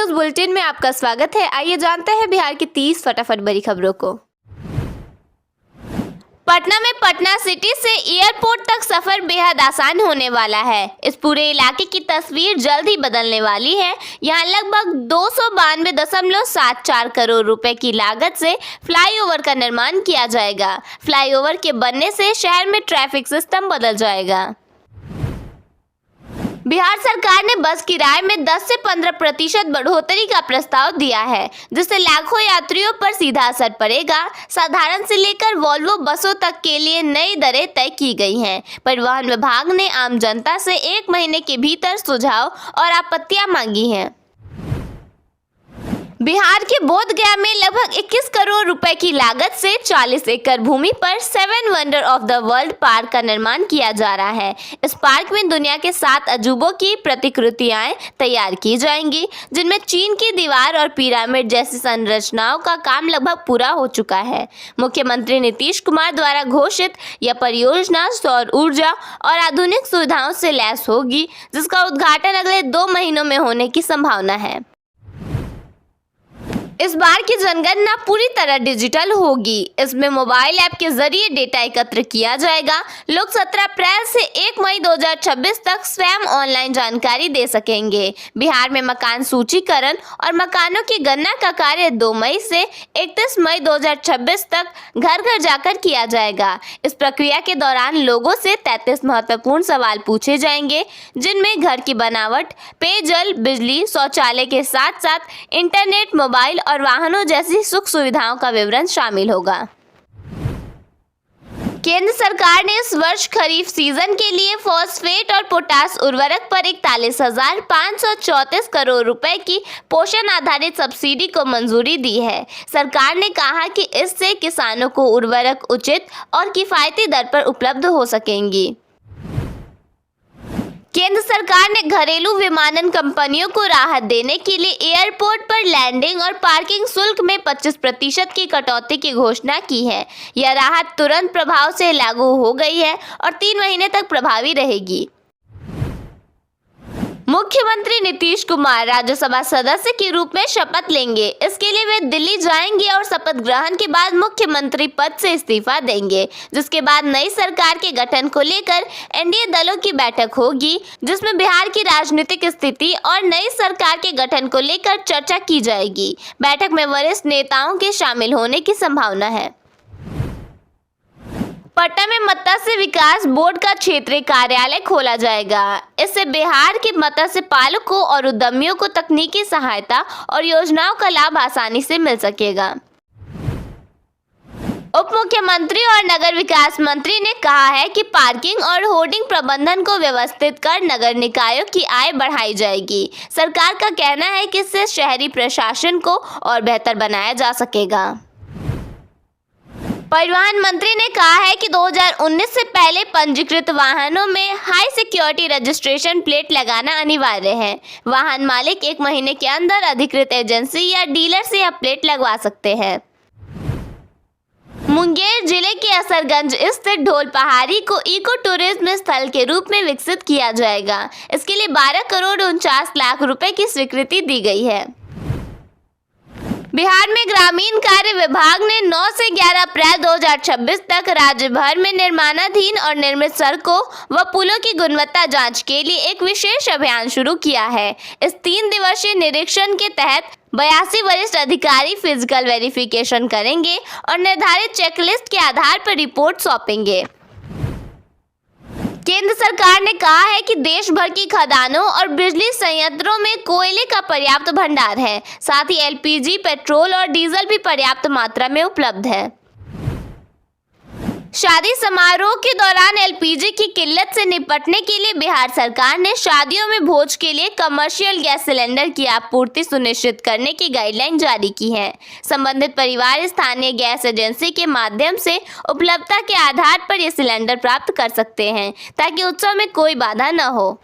News bulletin में आपका स्वागत है। आइए जानते हैं बिहार की 30 फटाफट बड़ी खबरों को। पटना में पटना सिटी से एयरपोर्ट तक सफर बेहद आसान होने वाला है। इस पूरे इलाके की तस्वीर जल्द ही बदलने वाली है। यहाँ लगभग 292.74 करोड़ रुपए की लागत से फ्लाईओवर का निर्माण किया जाएगा। फ्लाईओवर के बनने से शहर में ट्रैफिक सिस्टम बदल जाएगा। बिहार सरकार ने बस किराए में 10 से 15% बढ़ोतरी का प्रस्ताव दिया है, जिससे लाखों यात्रियों पर सीधा असर पड़ेगा। साधारण से लेकर वॉल्वो बसों तक के लिए नई दरें तय की गई हैं। परिवहन विभाग ने आम जनता से 1 महीने के भीतर सुझाव और आपत्तियां मांगी हैं। बिहार के बोधगया में लगभग 21 करोड़ रुपए की लागत से 40 एकड़ भूमि पर 7 wonder of the world park का निर्माण किया जा रहा है। इस पार्क में दुनिया के 7 अजूबों की प्रतिकृतियां तैयार की जाएंगी, जिनमें चीन की दीवार और पिरामिड जैसी संरचनाओं का काम लगभग पूरा हो चुका है। मुख्यमंत्री नीतीश कुमार द्वारा घोषित यह परियोजना सौर ऊर्जा और आधुनिक सुविधाओं से लैस होगी, जिसका उद्घाटन अगले 2 महीनों में होने की संभावना है। इस बार की जनगणना पूरी तरह डिजिटल होगी। इसमें मोबाइल ऐप के जरिए डेटा एकत्र किया जाएगा। लोग 17 अप्रैल से 1 मई 2026 तक स्वयं ऑनलाइन जानकारी दे सकेंगे। बिहार में मकान सूचीकरण और मकानों की गणना का कार्य 2 मई से 31 मई 2026 तक घर घर जाकर किया जाएगा। इस प्रक्रिया के दौरान लोगों से 33 महत्वपूर्ण सवाल पूछे जाएंगे, जिनमें घर की बनावट, पेयजल, बिजली, शौचालय के साथ साथ इंटरनेट, मोबाइल और वाहनों जैसी सुख सुविधाओं का विवरण शामिल होगा। केंद्र सरकार ने इस वर्ष खरीफ सीजन के लिए फॉस्फेट और पोटास उर्वरक पर 41,534 करोड़ रुपए की पोषण आधारित सब्सिडी को मंजूरी दी है। सरकार ने कहा कि इससे किसानों को उर्वरक उचित और किफायती दर पर उपलब्ध हो सकेंगी। केंद्र सरकार ने घरेलू विमानन कंपनियों को राहत देने के लिए एयरपोर्ट पर लैंडिंग और पार्किंग शुल्क में 25% की कटौती की घोषणा की है। यह राहत तुरंत प्रभाव से लागू हो गई है और 3 महीने तक प्रभावी रहेगी। मुख्यमंत्री नीतीश कुमार राज्यसभा सदस्य के रूप में शपथ लेंगे। इसके लिए वे दिल्ली जाएंगे और शपथ ग्रहण के बाद मुख्यमंत्री पद से इस्तीफा देंगे, जिसके बाद नई सरकार के गठन को लेकर एनडीए दलों की बैठक होगी, जिसमें बिहार की राजनीतिक स्थिति और नई सरकार के गठन को लेकर चर्चा की जाएगी। बैठक में वरिष्ठ नेताओं के शामिल होने की संभावना है। पटना में मत्स्य विकास बोर्ड का क्षेत्रीय कार्यालय खोला जाएगा। इससे बिहार के मत्स्य पालकों और उद्यमियों को तकनीकी सहायता और योजनाओं का लाभ आसानी से मिल सकेगा। उप मुख्यमंत्री और नगर विकास मंत्री ने कहा है कि पार्किंग और होर्डिंग प्रबंधन को व्यवस्थित कर नगर निकायों की आय बढ़ाई जाएगी। सरकार का कहना है कि इससे शहरी प्रशासन को और बेहतर बनाया जा सकेगा। परिवहन मंत्री ने कहा है कि 2019 से पहले पंजीकृत वाहनों में हाई सिक्योरिटी रजिस्ट्रेशन प्लेट लगाना अनिवार्य है। वाहन मालिक 1 महीने के अंदर अधिकृत एजेंसी या डीलर से यह प्लेट लगवा सकते हैं। मुंगेर जिले के असरगंज स्थित ढोल पहाड़ी को इको टूरिज्म स्थल के रूप में विकसित किया जाएगा। इसके लिए 12 करोड़ 49 लाख रुपए की स्वीकृति दी गई है। बिहार में ग्रामीण कार्य विभाग ने 9 से 11 अप्रैल 2026 तक राज्य भर में निर्माणाधीन और निर्मित सड़कों व पुलों की गुणवत्ता जांच के लिए एक विशेष अभियान शुरू किया है। इस 3 दिवसीय निरीक्षण के तहत 82 वरिष्ठ अधिकारी फिजिकल वेरिफिकेशन करेंगे और निर्धारित चेकलिस्ट के आधार पर रिपोर्ट सौंपेंगे। केंद्र सरकार ने कहा है कि देश भर की खदानों और बिजली संयंत्रों में कोयले का पर्याप्त भंडार है। साथ ही एलपीजी, पेट्रोल और डीजल भी पर्याप्त मात्रा में उपलब्ध है। शादी समारोह के दौरान एलपीजी की किल्लत से निपटने के लिए बिहार सरकार ने शादियों में भोज के लिए कमर्शियल गैस सिलेंडर की आपूर्ति सुनिश्चित करने की गाइडलाइन जारी की है। संबंधित परिवार स्थानीय गैस एजेंसी के माध्यम से उपलब्धता के आधार पर ये सिलेंडर प्राप्त कर सकते हैं, ताकि उत्सव में कोई बाधा न हो।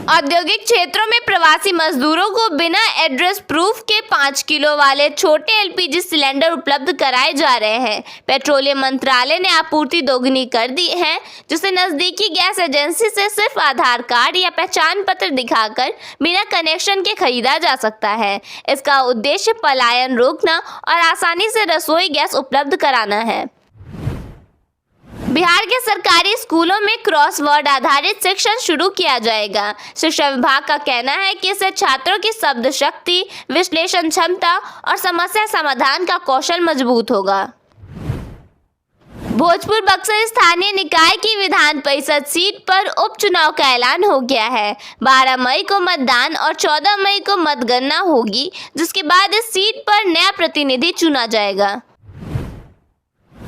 औद्योगिक क्षेत्रों में प्रवासी मजदूरों को बिना एड्रेस प्रूफ के 5 किलो वाले छोटे एलपीजी सिलेंडर उपलब्ध कराए जा रहे हैं। पेट्रोलियम मंत्रालय ने आपूर्ति दोगुनी कर दी है, जिसे नजदीकी गैस एजेंसी से सिर्फ आधार कार्ड या पहचान पत्र दिखाकर बिना कनेक्शन के खरीदा जा सकता है। इसका उद्देश्य पलायन रोकना और आसानी से रसोई गैस उपलब्ध कराना है। बिहार के सरकारी स्कूलों में क्रॉसवर्ड आधारित शिक्षण शुरू किया जाएगा। शिक्षा विभाग का कहना है कि इससे छात्रों की शब्द शक्ति, विश्लेषण क्षमता और समस्या समाधान का कौशल मजबूत होगा। भोजपुर बक्सर स्थानीय निकाय की विधान परिषद सीट पर उपचुनाव का ऐलान हो गया है। 12 मई को मतदान और 14 मई को मतगणना होगी, जिसके बाद इस सीट पर नया प्रतिनिधि चुना जाएगा।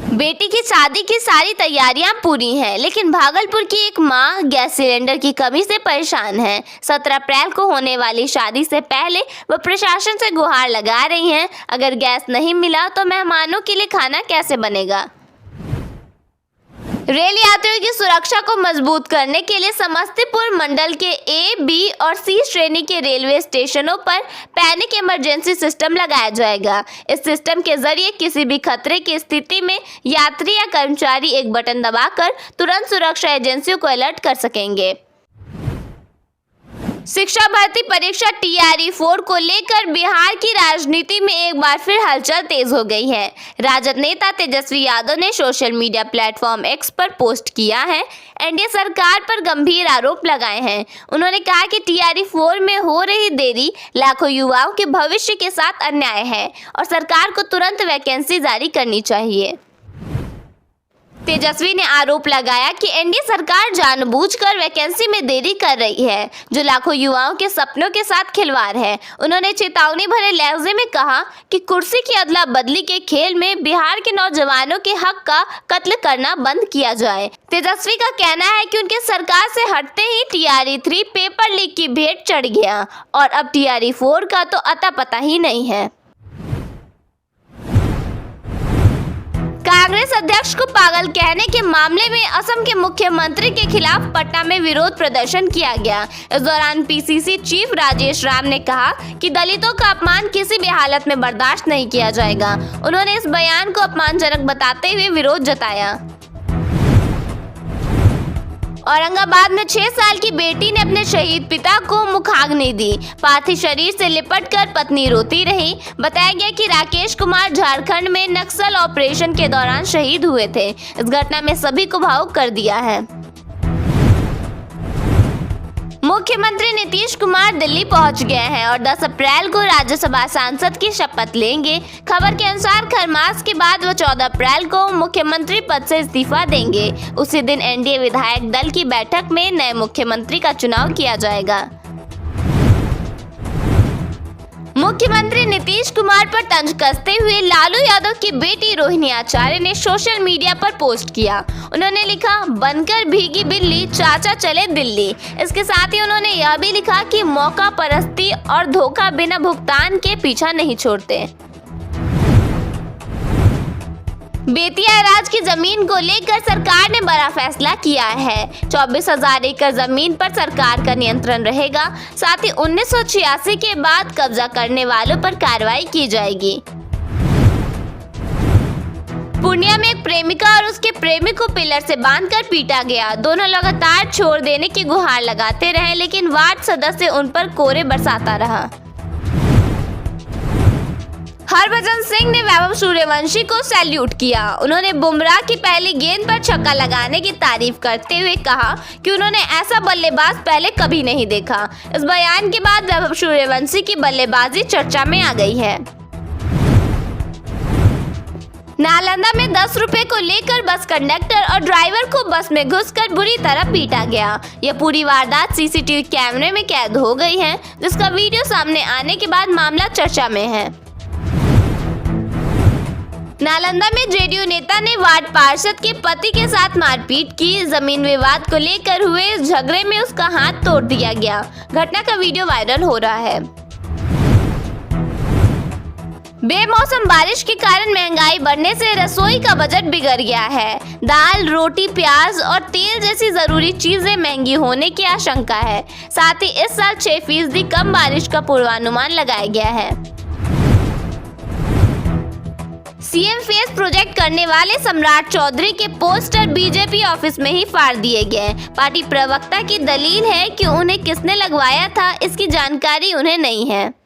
बेटी की शादी की सारी तैयारियां पूरी हैं, लेकिन भागलपुर की एक मां गैस सिलेंडर की कमी से परेशान है। 17 अप्रैल को होने वाली शादी से पहले वह प्रशासन से गुहार लगा रही हैं। अगर गैस नहीं मिला तो मेहमानों के लिए खाना कैसे बनेगा। रेल यात्रियों की सुरक्षा को मजबूत करने के लिए समस्तीपुर मंडल के ए, बी और सी श्रेणी के रेलवे स्टेशनों पर पैनिक इमरजेंसी सिस्टम लगाया जाएगा। इस सिस्टम के जरिए किसी भी खतरे की स्थिति में यात्री या कर्मचारी एक बटन दबाकर तुरंत सुरक्षा एजेंसियों को अलर्ट कर सकेंगे। शिक्षा भर्ती परीक्षा TRE 4 को लेकर बिहार की राजनीति में एक बार फिर हलचल तेज हो गई है। राजद नेता तेजस्वी यादव ने सोशल मीडिया प्लेटफॉर्म X पर पोस्ट किया है। एनडीए सरकार पर गंभीर आरोप लगाए हैं। उन्होंने कहा कि TRE 4 में हो रही देरी लाखों युवाओं के भविष्य के साथ अन्याय है और सरकार को तुरंत वैकेंसी जारी करनी चाहिए। तेजस्वी ने आरोप लगाया कि एनडीए सरकार जानबूझकर वैकेंसी में देरी कर रही है, जो लाखों युवाओं के सपनों के साथ खिलवाड़ है। उन्होंने चेतावनी भरे लहजे में कहा कि कुर्सी की अदला बदली के खेल में बिहार के नौजवानों के हक का कत्ल करना बंद किया जाए। तेजस्वी का कहना है कि उनके सरकार से हटते ही TRE 3 पेपर लीक की भेंट चढ़ गया और अब TRE 4 का तो अता पता ही नहीं है। कांग्रेस अध्यक्ष को पागल कहने के मामले में असम के मुख्यमंत्री के खिलाफ पटना में विरोध प्रदर्शन किया गया। इस दौरान PCC चीफ राजेश राम ने कहा कि दलितों का अपमान किसी भी हालत में बर्दाश्त नहीं किया जाएगा। उन्होंने इस बयान को अपमानजनक बताते हुए विरोध जताया। औरंगाबाद में 6 साल की बेटी ने अपने शहीद पिता को मुखाग्नि दी। पार्थिव शरीर से लिपटकर पत्नी रोती रही। बताया गया कि राकेश कुमार झारखंड में नक्सल ऑपरेशन के दौरान शहीद हुए थे। इस घटना में सभी को भावुक कर दिया है। मुख्यमंत्री नीतीश कुमार दिल्ली पहुंच गए हैं और 10 अप्रैल को राज्यसभा सांसद की शपथ लेंगे। खबर के अनुसार खरमास के बाद वो 14 अप्रैल को मुख्यमंत्री पद से इस्तीफा देंगे। उसी दिन एनडीए विधायक दल की बैठक में नए मुख्यमंत्री का चुनाव किया जाएगा। मुख्यमंत्री नीतीश कुमार पर तंज कसते हुए लालू यादव की बेटी रोहिणी आचार्य ने सोशल मीडिया पर पोस्ट किया। उन्होंने लिखा, बनकर भीगी बिल्ली चाचा चले दिल्ली। इसके साथ ही उन्होंने यह भी लिखा कि मौका परस्ती और धोखा बिना भुगतान के पीछा नहीं छोड़ते। बेतिया राज की जमीन को लेकर सरकार ने बड़ा फैसला किया है। 24,000 एकड़ जमीन पर सरकार का नियंत्रण रहेगा। साथ ही 1986 के बाद कब्जा करने वालों पर कार्रवाई की जाएगी। पूर्णिया में एक प्रेमिका और उसके प्रेमी को पिलर से बांधकर पीटा गया। दोनों लगातार छोड़ देने की गुहार लगाते रहे, लेकिन वार्ड सदस्य उन पर कोरे बरसाता रहा। हरभजन सिंह ने वैभव सूर्यवंशी को सैल्यूट किया। उन्होंने बुमराह की पहली गेंद पर छक्का लगाने की तारीफ करते हुए कहा कि उन्होंने ऐसा बल्लेबाज पहले कभी नहीं देखा। इस बयान के बाद वैभव सूर्यवंशी की बल्लेबाजी चर्चा में आ गई है। नालंदा में 10 रुपए को लेकर बस कंडक्टर और ड्राइवर को बस में घुसकर बुरी तरह पीटा गया। यह पूरी वारदात CCTV कैमरे में कैद हो गई है, जिसका वीडियो सामने आने के बाद मामला चर्चा में है। नालंदा में जेडीयू नेता ने वार्ड पार्षद के पति के साथ मारपीट की। जमीन विवाद को लेकर हुए इस झगड़े में उसका हाथ तोड़ दिया गया। घटना का वीडियो वायरल हो रहा है। बेमौसम बारिश के कारण महंगाई बढ़ने से रसोई का बजट बिगड़ गया है। दाल, रोटी, प्याज और तेल जैसी जरूरी चीजें महंगी होने की आशंका है। साथ ही इस साल 6% कम बारिश का पूर्वानुमान लगाया गया है। सीएम फेस प्रोजेक्ट करने वाले सम्राट चौधरी के पोस्टर बीजेपी ऑफिस में ही फाड़ दिए गए। पार्टी प्रवक्ता की दलील है कि उन्हें किसने लगवाया था, इसकी जानकारी उन्हें नहीं है।